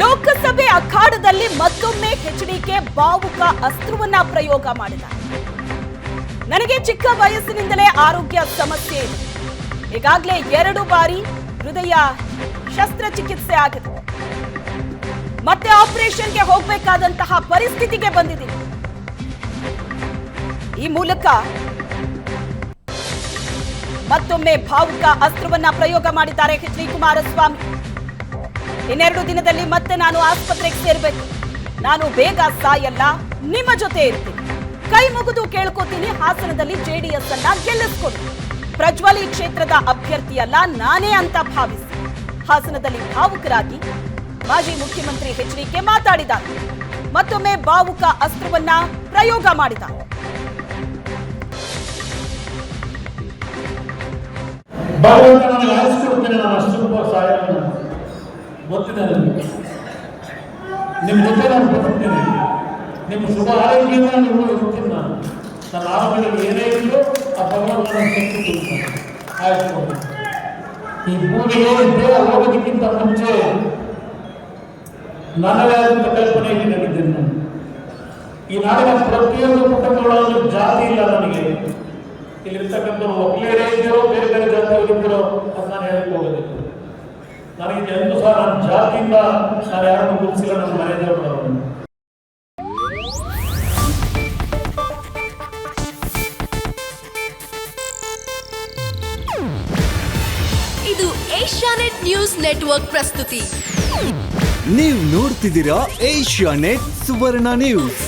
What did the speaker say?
ಲೋಕಸಭೆ ಅಖಾಡದಲ್ಲಿ ಮತ್ತೊಮ್ಮೆ ಎಚ್ಡಿಕೆ ಭಾವುಕ ಅಸ್ತ್ರವನ್ನ ಪ್ರಯೋಗ ಮಾಡಿದ. ನನಗೆ ಚಿಕ್ಕ ವಯಸ್ಸಿನಿಂದಲೇ ಆರೋಗ್ಯ ಸಮಸ್ಯೆ ಇದೆ. ಈಗಾಗಲೇ 2 ಬಾರಿ ಹೃದಯ ಶಸ್ತ್ರಚಿಕಿತ್ಸೆ ಆಗಿದೆ. ಮತ್ತೆ ಆಪರೇಷನ್ಗೆ ಹೋಗಬೇಕಾದಂತಹ ಪರಿಸ್ಥಿತಿಗೆ ಬಂದಿದ್ದೀನಿ. ಈ ಮೂಲಕ ಮತ್ತೊಮ್ಮೆ ಭಾವುಕ ಅಸ್ತ್ರವನ್ನ ಪ್ರಯೋಗ ಮಾಡಿದ್ದಾರೆ ಎಚ್ ಡಿ ಕುಮಾರಸ್ವಾಮಿ. ಇನ್ನೆರಡು ದಿನದಲ್ಲಿ ಮತ್ತೆ ನಾನು ಆಸ್ಪತ್ರೆಗೆ ಸೇರ್ಬೇಕು. ನಾನು ಬೇಗ ಸಾಯಲ್ಲ, ನಿಮ್ಮ ಜೊತೆ ಇರ್ತೀನಿ. ಕೈ ಮುಗಿದು ಕೇಳ್ಕೋತೀನಿ, ಹಾಸನದಲ್ಲಿ ಜೆಡಿಎಸ್ ಅನ್ನ ಗೆಲ್ಲಿಸ್ಕೊಡಿ. ಪ್ರಜ್ವಲ್ ಈ ಕ್ಷೇತ್ರದ ಅಭ್ಯರ್ಥಿಯಲ್ಲ, ನಾನೇ ಅಂತ ಭಾವಿಸಿ ಹಾಸನದಲ್ಲಿ ಭಾವುಕರಾಗಿ ಮಾಜಿ ಮುಖ್ಯಮಂತ್ರಿ ಎಚ್ಡಿಕೆ ಮಾತಾಡಿದ್ದಾರೆ. ಮತ್ತೊಮ್ಮೆ ಭಾವುಕ ಅಸ್ತ್ರವನ್ನ ಪ್ರಯೋಗ ಮಾಡಿದ್ದಾರೆ. ಭಗವಂತ ನನಗೆ ಆರಿಸಿಕೊಡ್ತೇನೆ, ನಾನು ಅಷ್ಟು ಸಹಾಯವನ್ನು ಗೊತ್ತಿದೆ ನನಗೆ. ನಿಮ್ಮ ಜೊತೆ ನಾನು ಬದುಕ್ತೇನೆ, ನಿಮ್ಮ ಶುಭ ಆರೋಗ್ಯದಿಂದ ನೀವು ಇರ್ತೀನಿ. ನನ್ನ ಆರೋಗ್ಯದಲ್ಲಿ ಏನೇ ಇದ್ರು ಆ ಭಗವಂತ ಶಕ್ತಿ ಆಯ್ತು. ಈ ಭೂಮಿಗೆ ದೇಹ ಹೋಗೋದಕ್ಕಿಂತ ಮುಂಚೆ ನನ್ನದೇ ಆದಂಥ ಕಲ್ಪನೆ ಇಟ್ಟಿದ್ದೇನೆ ನಾನು. ಈ ನಾಡಿನ ಪ್ರತಿಯೊಂದು ಕುಟುಂಬಗಳಲ್ಲಿ ಜಾತಿ ಇಲ್ಲ ನನಗೆ. ಇಲ್ಲಿರ್ತಕ್ಕಂಥವ್ರು ಒಕ್ಕಲೇರೇ ಇದ್ದೀರೋ ಬೇರೆ ಬೇರೆ ಜಾತಿಯವರಿದ್ದೀರೋ ಅದು ನಾನು ಹೇಳಕ್ಕೆ ಹೋಗೋದಿಲ್ಲ. ನನಗೆ ಎಂದೂ ಸಹ ನನ್ನ ಜಾತಿಯಿಂದ ನಾನು ಯಾರನ್ನು ಗುರುತಿಸಿಲ್ಲ. ನನ್ನ ಮನೆ ದೇವರನ್ನು ಇದು ಏಷ್ಯಾನೆಟ್ ನ್ಯೂಸ್ ನೆಟ್ವರ್ಕ್ ಪ್ರಸ್ತುತಿ. ನೀವು ನೋಡ್ತಿದ್ದೀರಾ ಏಷ್ಯಾನೆಟ್ ಸುವರ್ಣ ನ್ಯೂಸ್.